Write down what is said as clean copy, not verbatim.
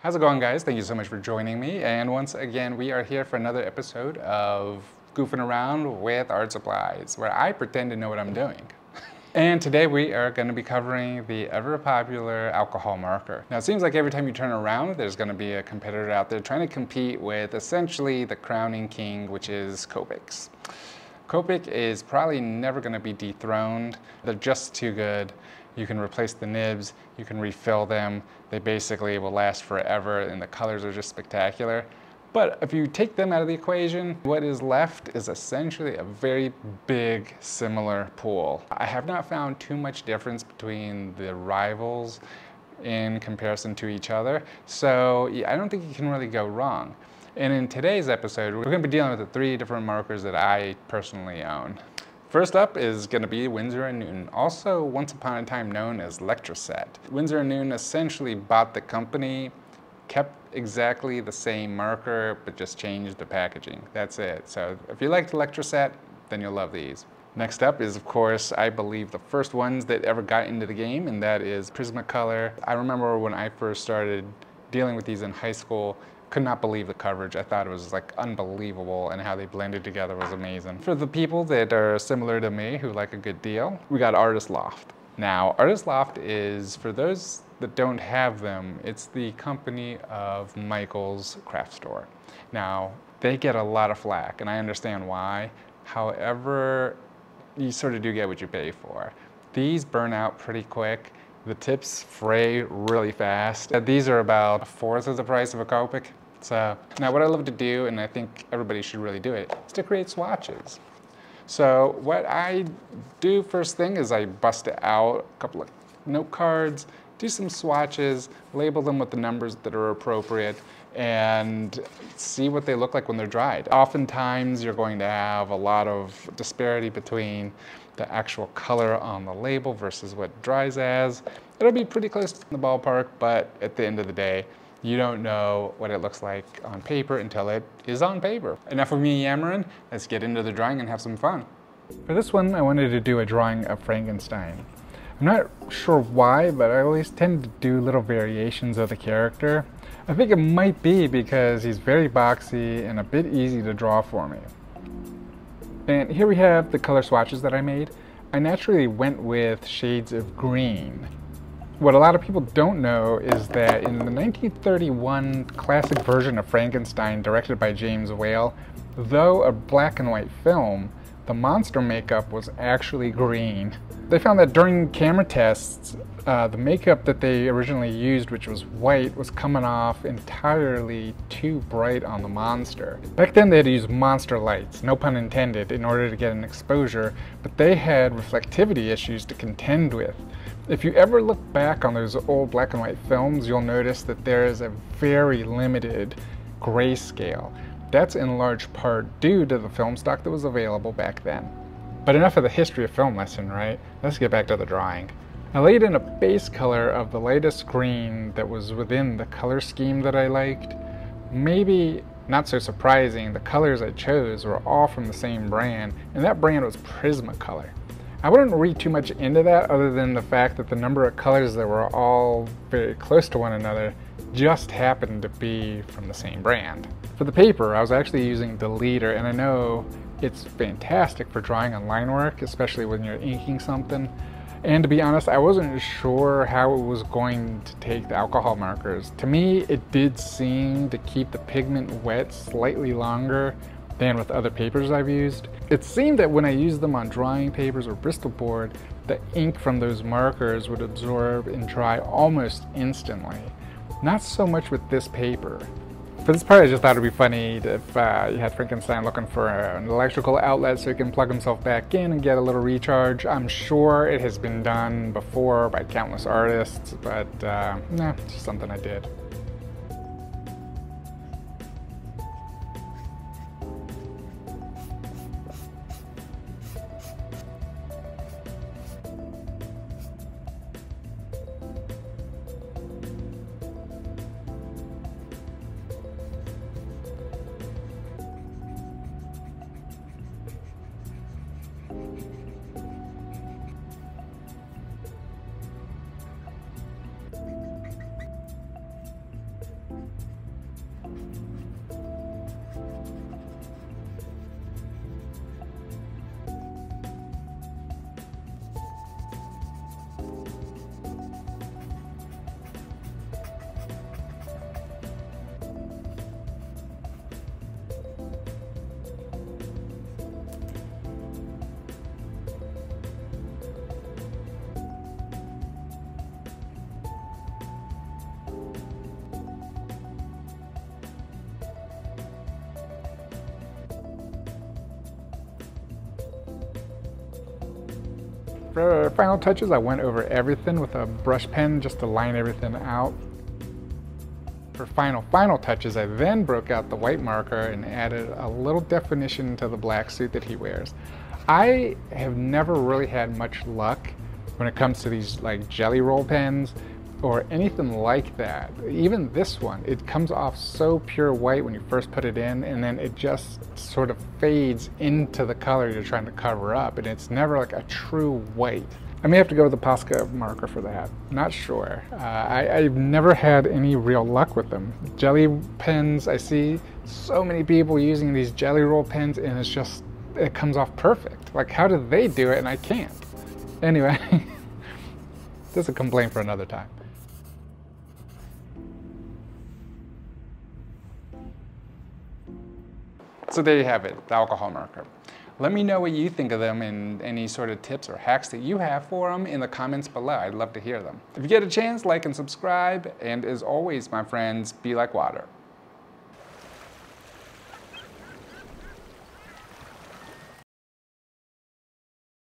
How's it going, guys? Thank you so much for joining me. And once again, we are here for another episode of Goofing Around with Art Supplies, where I pretend to know what I'm doing. And today we are going to be covering the ever popular alcohol marker. Now it seems like every time you turn around, there's going to be a competitor out there trying to compete with essentially the crowning king, which is Copics. Copic is probably never going to be dethroned. They're just too good. You can replace the nibs, you can refill them. They basically will last forever and the colors are just spectacular. But if you take them out of the equation, what is left is essentially a very big similar pool. I have not found too much difference between the rivals in comparison to each other. So yeah, I don't think you can really go wrong. And in today's episode, we're going to be dealing with the 3 different markers that I personally own. First up is going to be Winsor and Newton, also once upon a time known as LETRASET. Winsor and Newton essentially bought the company, kept exactly the same marker, but just changed the packaging. That's it. So if you liked LETRASET, then you'll love these. Next up is, of course, I believe the first ones that ever got into the game, and that is Prismacolor. I remember when I first started dealing with these in high school, could not believe the coverage. I thought it was like unbelievable, and how they blended together was amazing. For the people that are similar to me who like a good deal, we got Artist Loft. Now, Artist Loft is, for those that don't have them, it's the company of Michael's craft store. Now, they get a lot of flack, and I understand why. However, you sort of do get what you pay for. These burn out pretty quick. The tips fray really fast. These are about 1/4 of the price of a Copic. So now what I love to do, and I think everybody should really do it, is to create swatches. So what I do first thing is I bust out a couple of note cards, do some swatches, label them with the numbers that are appropriate, and see what they look like when they're dried. Oftentimes you're going to have a lot of disparity between the actual color on the label versus what dries as. It'll be pretty close to the ballpark, but at the end of the day, you don't know what it looks like on paper until it is on paper. Enough of me yammering, let's get into the drawing and have some fun. For this one, I wanted to do a drawing of Frankenstein. I'm not sure why, but I always tend to do little variations of the character. I think it might be because he's very boxy and a bit easy to draw for me. And here we have the color swatches that I made. I naturally went with shades of green. What a lot of people don't know is that in the 1931 classic version of Frankenstein directed by James Whale, though a black and white film, the monster makeup was actually green. They found that during camera tests, the makeup that they originally used, which was white, was coming off entirely too bright on the monster. Back then they had to use monster lights, no pun intended, in order to get an exposure, but they had reflectivity issues to contend with. If you ever look back on those old black and white films, you'll notice that there is a very limited grayscale. That's in large part due to the film stock that was available back then. But enough of the history of film lesson, right? Let's get back to the drawing. I laid in a base color of the lightest green that was within the color scheme that I liked. Maybe not so surprising, the colors I chose were all from the same brand, and that brand was Prismacolor. I wouldn't read too much into that other than the fact that the number of colors that were all very close to one another just happened to be from the same brand. For the paper, I was actually using the leader, and I know it's fantastic for drawing on line work, especially when you're inking something. And to be honest, I wasn't sure how it was going to take the alcohol markers. To me, it did seem to keep the pigment wet slightly longer than with other papers I've used. It seemed that when I used them on drawing papers or Bristol board, the ink from those markers would absorb and dry almost instantly. Not so much with this paper. For this part, I just thought it'd be funny if you had Frankenstein looking for an electrical outlet so he can plug himself back in and get a little recharge. I'm sure it has been done before by countless artists, but nah, it's just something I did. For final touches, I went over everything with a brush pen just to line everything out. For final touches, I then broke out the white marker and added a little definition to the black suit that he wears. I have never really had much luck when it comes to these like jelly roll pens or anything like that. Even this one, it comes off so pure white when you first put it in, and then it just sort of fades into the color you're trying to cover up, and it's never like a true white. I may have to go with the Posca marker for that. Not sure. I've never had any real luck with them. Jelly pens, I see so many people using these jelly roll pens, and it's just, it comes off perfect. Like, how do they do it and I can't? Anyway, that's a complaint for another time. So there you have it, the alcohol marker. Let me know what you think of them and any sort of tips or hacks that you have for them in the comments below. I'd love to hear them. If you get a chance, like and subscribe. And as always, my friends, be like water.